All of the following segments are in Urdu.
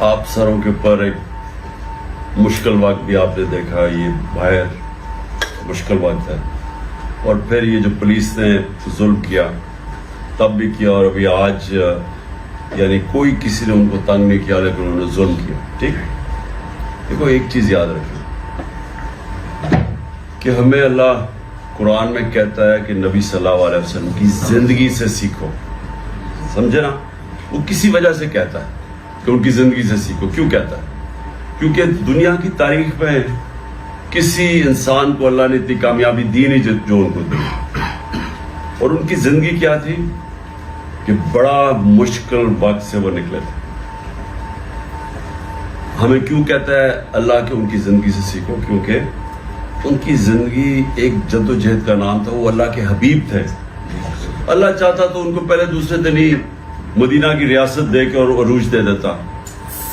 آپ سروں کے اوپر ایک مشکل وقت بھی آپ نے دیکھا, یہ باہر مشکل وقت ہے, اور پھر یہ جو پولیس نے ظلم کیا تب بھی کیا, اور ابھی آج یعنی کوئی کسی نے ان کو تنگ نہیں کیا لیکن انہوں نے ظلم کیا. ٹھیک, دیکھو ایک چیز یاد رکھیں کہ ہمیں اللہ قرآن میں کہتا ہے کہ نبی صلی اللہ علیہ وسلم کی زندگی سے سیکھو. سمجھے نا, وہ کسی وجہ سے کہتا ہے کہ ان کی زندگی سے سیکھو. کیوں کہتا ہے؟ کیونکہ دنیا کی تاریخ میں کسی انسان کو اللہ نے اتنی کامیابی دی نہیں جو ان کو دی, اور ان کی زندگی کیا تھی کہ بڑا مشکل وقت سے وہ نکلے تھے. ہمیں کیوں کہتا ہے اللہ کہ ان کی زندگی سے سیکھو؟ کیونکہ ان کی زندگی ایک جدوجہد کا نام تھا. وہ اللہ کے حبیب تھے. اللہ چاہتا تو ان کو پہلے دوسرے دن ہی مدینہ کی ریاست دے کے اور عروج دے دیتا,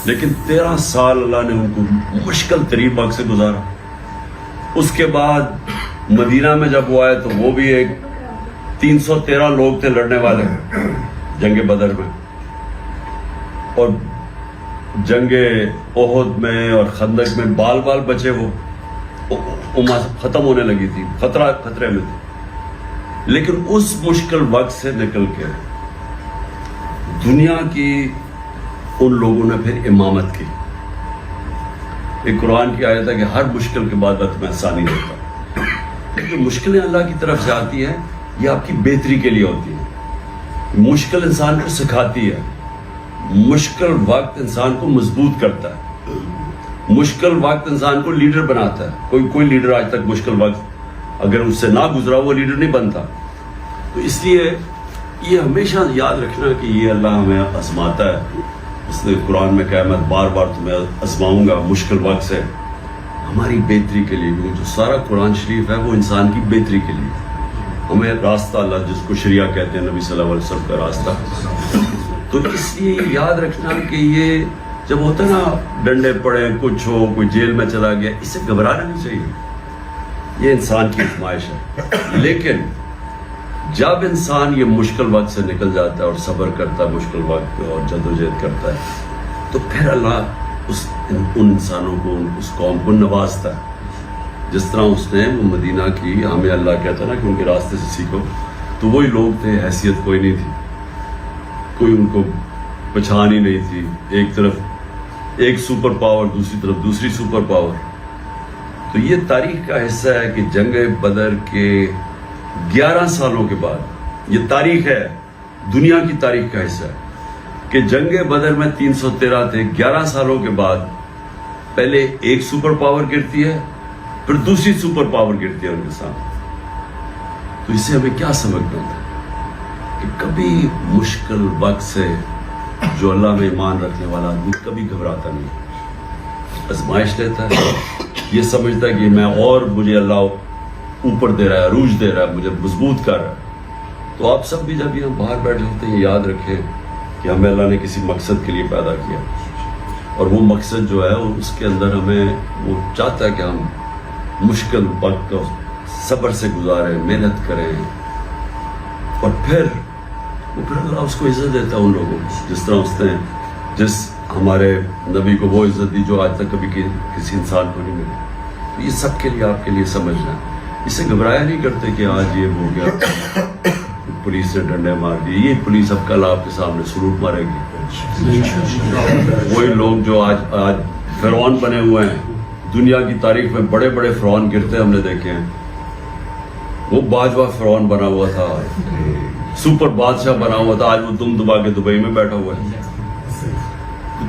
لیکن 13 سال اللہ نے ان کو مشکل ترین وقت سے گزارا. اس کے بعد مدینہ میں جب وہ آئے تو وہ بھی ایک 313 لوگ تھے لڑنے والے جنگ بدر میں, اور جنگ احد میں اور خندق میں بال بال بچے, وہ ختم ہونے لگی تھی, خطرے میں تھے. لیکن اس مشکل وقت سے نکل کے دنیا کی ان لوگوں نے پھر امامت کی. ایک قرآن کی آیت ہے کہ ہر مشکل کے بعد میں آسانی دیتا. لیکن مشکلیں اللہ کی طرف سے آتی ہیں, یہ آپ کی بہتری کے لیے ہوتی ہے. مشکل انسان کو سکھاتی ہے, مشکل وقت انسان کو مضبوط کرتا ہے, مشکل وقت انسان کو لیڈر بناتا ہے. کوئی لیڈر آج تک مشکل وقت اگر اس سے نہ گزرا وہ لیڈر نہیں بنتا. تو اس لیے یہ ہمیشہ یاد رکھنا کہ یہ اللہ ہمیں آزماتا ہے. اس نے قرآن میں کہا میں بار بار تمہیں آزماؤں گا مشکل وقت سے, ہماری بہتری کے لیے. کیونکہ جو سارا قرآن شریف ہے وہ انسان کی بہتری کے لیے. ہمیں راستہ اللہ جس کو شریعہ کہتے ہیں نبی صلی اللہ علیہ وسلم کا راستہ, تو اس لیے یاد رکھنا کہ یہ جب ہوتا ہے نا ڈنڈے پڑے کچھ ہو کوئی جیل میں چلا گیا, اس سے گھبرانا نہیں چاہیے. یہ انسان کی آزمائش ہے. لیکن جب انسان یہ مشکل وقت سے نکل جاتا ہے اور صبر کرتا ہے مشکل وقت پہ اور جدوجہد کرتا ہے, تو پھر اللہ ان انسانوں کو اس قوم کو نوازتا ہے. جس طرح اس نے وہ مدینہ کی, ہمیں اللہ کہتا نا کہ ان کے راستے سے سیکھو, تو وہی لوگ تھے, حیثیت کوئی نہیں تھی, کوئی ان کو پہچان ہی نہیں تھی. ایک طرف ایک سپر پاور, دوسری طرف دوسری سپر پاور. تو یہ تاریخ کا حصہ ہے کہ جنگ بدر کے 11 سالوں کے بعد, یہ تاریخ ہے, دنیا کی تاریخ کا حصہ ہے کہ جنگ بدر میں 313 تھے. 11 سالوں کے بعد پہلے ایک سپر پاور گرتی ہے, پھر دوسری سپر پاور گرتی ہے ان کے سامنے. تو اس سے ہمیں کیا سمجھنا ہے کہ کبھی مشکل وقت سے جو اللہ میں ایمان رکھنے والا آدمی کبھی گھبراتا نہیں, آزمائش لیتا ہے, یہ سمجھتا ہے کہ میں اور مجھے اللہ اوپر دے رہا ہے, عروج دے رہا ہے, مجھے مضبوط کر رہا ہے. تو آپ سب بھی جب یہاں باہر بیٹھے ہوتے ہیں یاد رکھیں کہ ہمیں اللہ نے کسی مقصد کے لیے پیدا کیا, اور وہ مقصد جو ہے اس کے اندر ہمیں وہ چاہتا ہے کہ ہم مشکل وقت کو صبر سے گزاریں, محنت کریں, اور پھر اللہ اس کو عزت دیتا ہے ان لوگوں کو, جس طرح اس نے جس ہمارے نبی کو وہ عزت دی جو آج تک کبھی کسی انسان کو نہیں ملی. تو یہ سب کے لیے آپ کے لیے سمجھنا ہے. اس سے گھبرایا نہیں کرتے کہ آج یہ ہو گیا, پولیس نے ڈنڈے مار دیے, یہ پولیس اب کل آپ کے سامنے سلوٹ مارے گی. وہی لوگ جو آج فرعون بنے ہوئے ہیں, دنیا کی تاریخ میں بڑے بڑے فرعون گرتے ہم نے دیکھے ہیں. وہ باجوہ فرعون بنا ہوا تھا, سپر بادشاہ بنا ہوا تھا, آج وہ دم دبا کے دبئی میں بیٹھا ہوا ہے.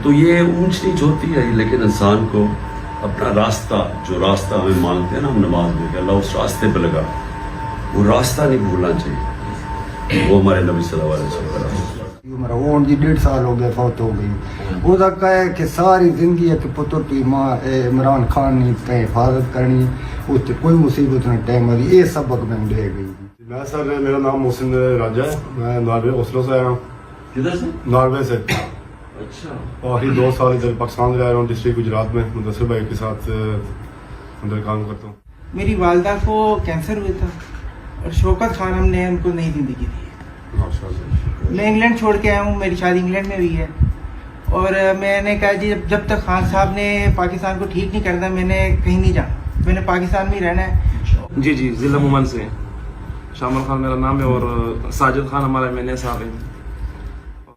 تو یہ اونچ نیچ ہوتی ہے, لیکن انسان کو اپنا راستہ, جو راستہ ہمیں مانگتے ہیں نا ہم نماز میں کہ اللہ اس راستے پہ لگا, وہ راستہ نہیں بھولنا چاہیے. وہ ہمارے نبی صلی اللہ علیہ وسلم کا راستہ. وہ 1.5 سال ہو گئے فوت ہو گئی. وہ کہا ہے کہ ساری زندگی ہے کہ پتر تو عمران خان نے حفاظت کرنی, اس کوئی مصیبت نہ ٹائم آئی, یہ سبق میں لے گئی. میں سر میرا نام محسن راجہ ہے, میں ناروے اوسلو سے آیا ہوں. کدھر سے؟ ناروے سے. اچھا. آخری 2 سال ادھر پاکستان رہ رہا ہوں, ڈسٹرکٹ گجرات میں. مدثر بھائی کے ساتھ اندر کام کرتا ہوں. میری والدہ کو کینسر ہوا تھا, اور شوکت خان ہم نے ان کو نئی زندگی دی. میں انگلینڈ چھوڑ کے آیا ہوں, میری شادی انگلینڈ میں ہوئی ہے, اور میں نے کہا جی جب تک خان صاحب نے پاکستان کو ٹھیک نہیں کرنا میں نے کہیں نہیں جانا، میں نے پاکستان میں ہی رہنا ہے۔ جی جی ضلع مومن سے شامل خان میرا نام ہے اور ساجد خان ہمارا ایم صاحب ہے۔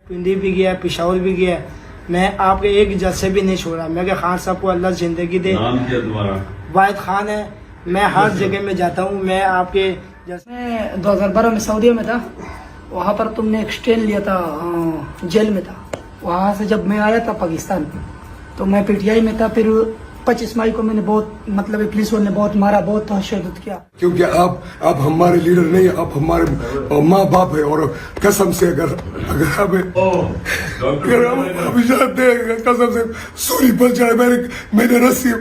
پنڈی بھی گیا، پشاور بھی گیا، میں آپ کے ایک جلسے بھی نہیں چھوڑا۔ میں کہ خان صاحب کو اللہ زندگی دے، نام کیا دوبارہ؟ واحد خان ہے، میں ہر جگہ میں جاتا ہوں۔ میں آپ کے میں 2012 میں سعودیہ میں تھا، وہاں پر تم نے ایک اسٹین لیا تھا، جیل میں تھا۔ وہاں سے جب میں آیا تھا پاکستان تو میں پی ٹی آئی میں تھا، پھر 25 مئی کو میں نے بہت مطلب پولیس والوں نے بہت مارا، بہت تشدد کیا، کیونکہ آپ ہمارے لیڈر نہیں، آپ ہمارے ماں باپ ہیں، اور قسم سے اگر ہمیں جانتے ہیں قسم سے سوری پر جائے، میں نے رسی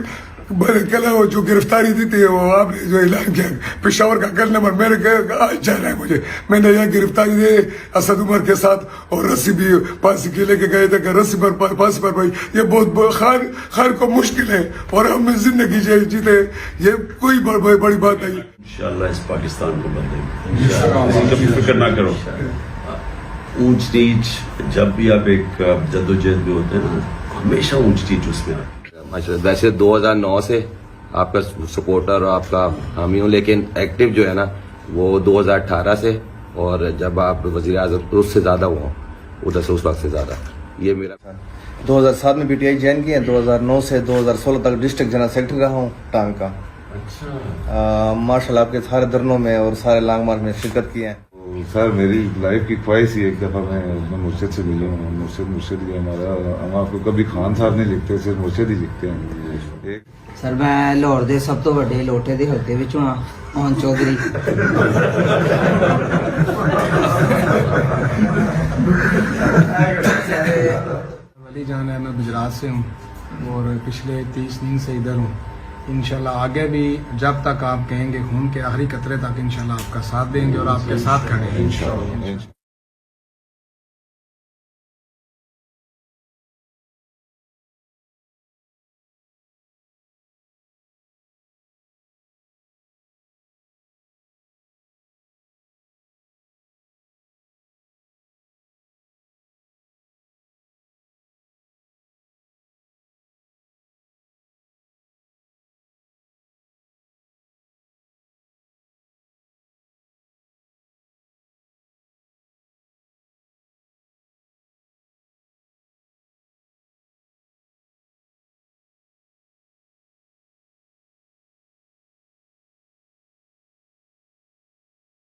کلا وہ جو گرفتاری دی تھی، وہ آپ نے جو اعلان کیا پشاور کا گل نمبر، میں نے کہا آج جانا ہے مجھے، میں نے یہ گرفتاری دی اسد عمر کے ساتھ، اور رسی بھی پانسی کے لے کے گئے تھے کہ رسی پر پانسی پر بھائی یہ بہت خیر کو مشکل ہے، اور ہم زندگی جیتے، یہ کوئی بڑی بات نہیں۔ انشاءاللہ اس پاکستان کو بدلیں، کبھی فکر نہ کرو۔ اونچ نیچ جب بھی آپ ایک جدوجہد میں ہوتے ہیں نا، ہمیشہ اونچ نیچ اس میں آتی ہے۔ ویسے 2009 سے آپ کا سپورٹر اور آپ کا حامی ہوں، لیکن ایکٹیو جو ہے نا وہ 2018 سے، اور جب آپ وزیر اعظم اس سے زیادہ ہوا ادھر سے اس وقت سے زیادہ۔ یہ میرا 2007 میں پی ٹی آئی جوائن کی ہے، 2009 سے 2016 تک ڈسٹرکٹ جنرل سیکرٹری رہا ہوں ٹانگ کا۔ ماشاء اللہ آپ کے سارے دھرنوں میں اور سارے لانگ مارچ میں شرکت کی ہے۔ سر میری لائف کی خواہش ہی ایک دفعہ میں مرشد سے ملوں ہوں، مرشد ہی ہمارا، ہم آپ کو کبھی خان صاحب نہیں لکھتے، صرف مرشد ہی لکھتے ہیں۔ سر میں لاہور دے سب تو بڑے لوٹے دے حلقے وچوں ہاں، مہن چودھری۔ ولی جان ہے، میں گجرات سے ہوں اور پچھلے 30 دن سے ادھر ہوں۔ انشاءاللہ آگے بھی جب تک آپ کہیں گے خون کے آخری قطرے تک انشاءاللہ آپ کا ساتھ دیں گے اور آپ کے ساتھ کھڑے ہیں انشاءاللہ۔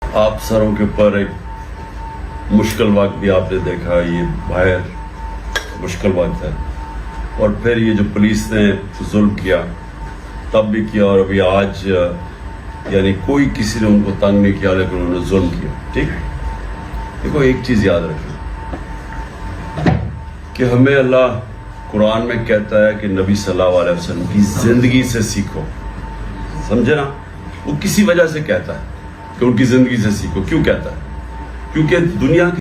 آپ سروں کے اوپر ایک مشکل وقت بھی آپ نے دیکھا، یہ باہر مشکل وقت ہے، اور پھر یہ جو پولیس نے ظلم کیا تب بھی کیا، اور ابھی آج یعنی کوئی کسی نے ان کو تنگ نہیں کیا لیکن انہوں نے ظلم کیا۔ ٹھیک، دیکھو ایک چیز یاد رکھیں کہ ہمیں اللہ قرآن میں کہتا ہے کہ نبی صلی اللہ علیہ وسلم کی زندگی سے سیکھو، سمجھے نا؟ وہ کسی وجہ سے کہتا ہے کہ ان کی زندگی سے سیکھو۔ کیوں کہتا ہے؟ کیونکہ دنیا کی